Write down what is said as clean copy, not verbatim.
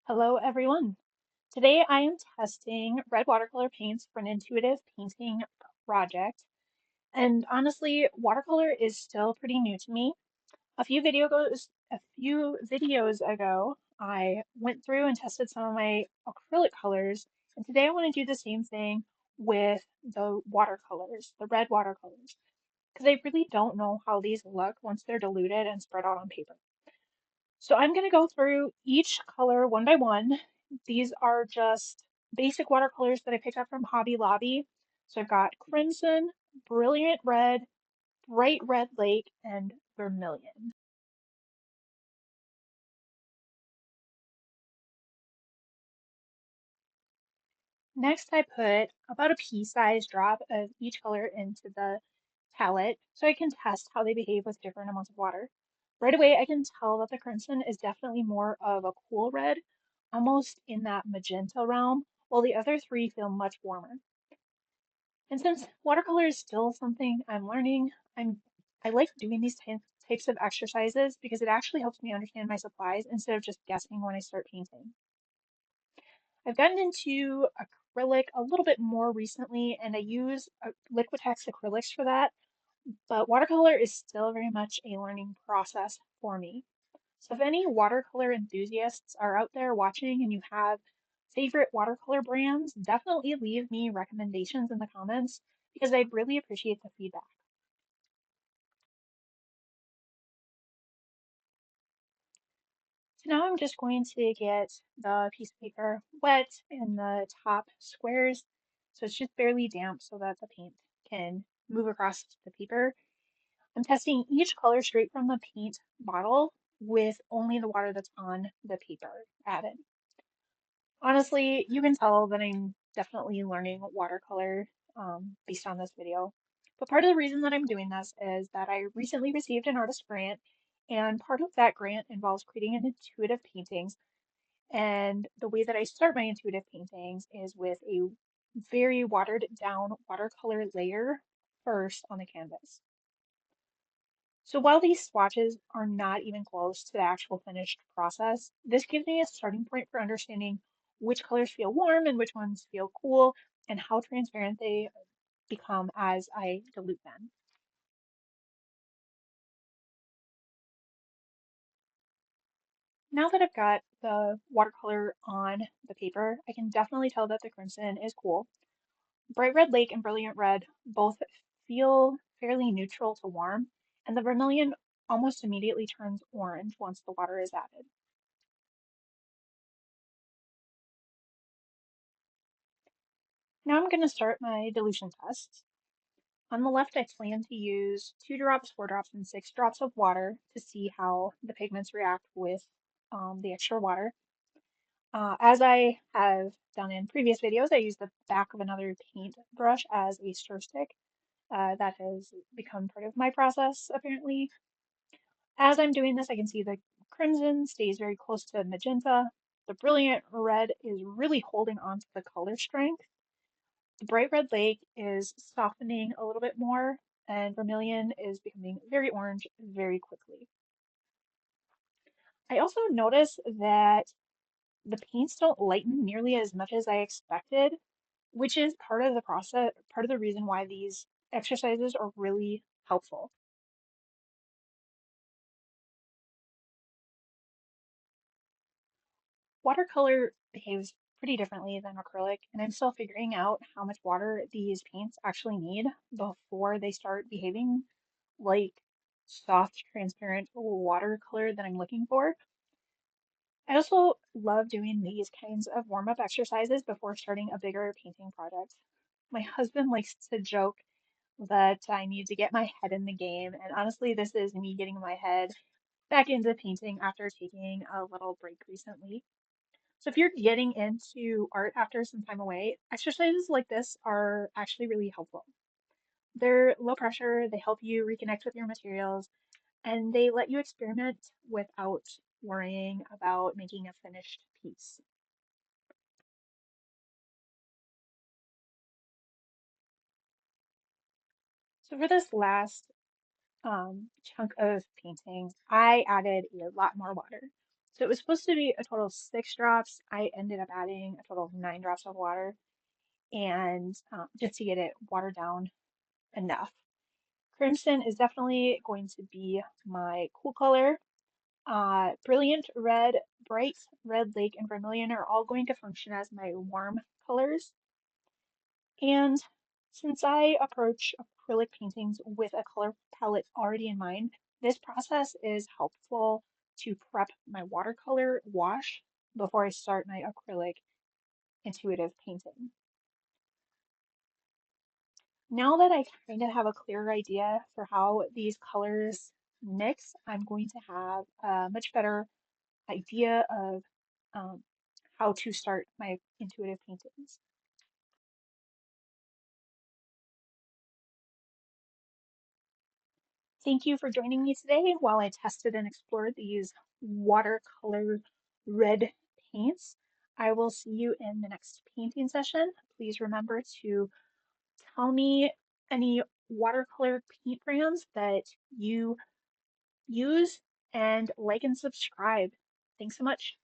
Hello everyone. Today I am testing red watercolor paints for an intuitive painting project. And honestly, watercolor is still pretty new to me. A few videos ago, I went through and tested some of my acrylic colors, and today I want to do the same thing with the watercolors, the red watercolors, because I really don't know how these look once they're diluted and spread out on paper. So I'm going to go through each color one by one. These are just basic watercolors that I picked up from Hobby Lobby. So I've got Crimson, Brilliant Red, Bright Red Lake, and Vermilion. Next, I put about a pea-sized drop of each color into the palette so I can test how they behave with different amounts of water. Right away, I can tell that the crimson is definitely more of a cool red, almost in that magenta realm, while the other three feel much warmer. And since watercolor is still something I'm learning, I like doing these types of exercises because it actually helps me understand my supplies instead of just guessing when I start painting. I've gotten into acrylic a little bit more recently, and I use Liquitex acrylics for that, but watercolor is still very much a learning process for me. So if any watercolor enthusiasts are out there watching and you have favorite watercolor brands, definitely leave me recommendations in the comments because I'd really appreciate the feedback. So now I'm just going to get the piece of paper wet in the top squares so it's just barely damp so that the paint can move across the paper. I'm testing each color straight from the paint bottle with only the water that's on the paper added. Honestly, you can tell that I'm definitely learning watercolor based on this video. But part of the reason that I'm doing this is that I recently received an artist grant, and part of that grant involves creating an intuitive paintings. And the way that I start my intuitive paintings is with a very watered down watercolor layer first on the canvas. So while these swatches are not even close to the actual finished process, this gives me a starting point for understanding which colors feel warm and which ones feel cool and how transparent they become as I dilute them. Now that I've got the watercolor on the paper, I can definitely tell that the crimson is cool. Bright Red Lake and Brilliant Red both feel fairly neutral to warm, and the vermilion almost immediately turns orange once the water is added. Now I'm going to start my dilution test. On the left, I plan to use 2 drops, 4 drops, and 6 drops of water to see how the pigments react with the extra water. As I have done in previous videos, I use the back of another paint brush as a stir stick. That has become part of my process, apparently. As I'm doing this, I can see the crimson stays very close to magenta. The brilliant red is really holding on to the color strength. The bright red lake is softening a little bit more, and vermilion is becoming very orange very quickly. I also notice that the paints don't lighten nearly as much as I expected, which is part of the process, part of the reason why these exercises are really helpful. Watercolor behaves pretty differently than acrylic, and I'm still figuring out how much water these paints actually need before they start behaving like soft, transparent watercolor that I'm looking for. I also love doing these kinds of warm-up exercises before starting a bigger painting project. My husband likes to joke that I need to get my head in the game, and honestly, this is me getting my head back into painting after taking a little break recently. So if you're getting into art after some time away, exercises like this are actually really helpful. They're low pressure, they help you reconnect with your materials, and they let you experiment without worrying about making a finished piece. So for this last chunk of painting, I added a lot more water. So it was supposed to be a total of 6 drops. I ended up adding a total of 9 drops of water, and just to get it watered down enough. Crimson is definitely going to be my cool color. Brilliant Red, Bright Red Lake, and Vermilion are all going to function as my warm colors. And since I approach acrylic paintings with a color palette already in mind, this process is helpful to prep my watercolor wash before I start my acrylic intuitive painting. Now that I kind of have a clearer idea for how these colors mix, I'm going to have a much better idea of um, how to start my intuitive paintings. Thank you for joining me today while I tested and explored these watercolor red paints. I will see you in the next painting session. Please remember to tell me any watercolor paint brands that you use and like and subscribe. Thanks so much.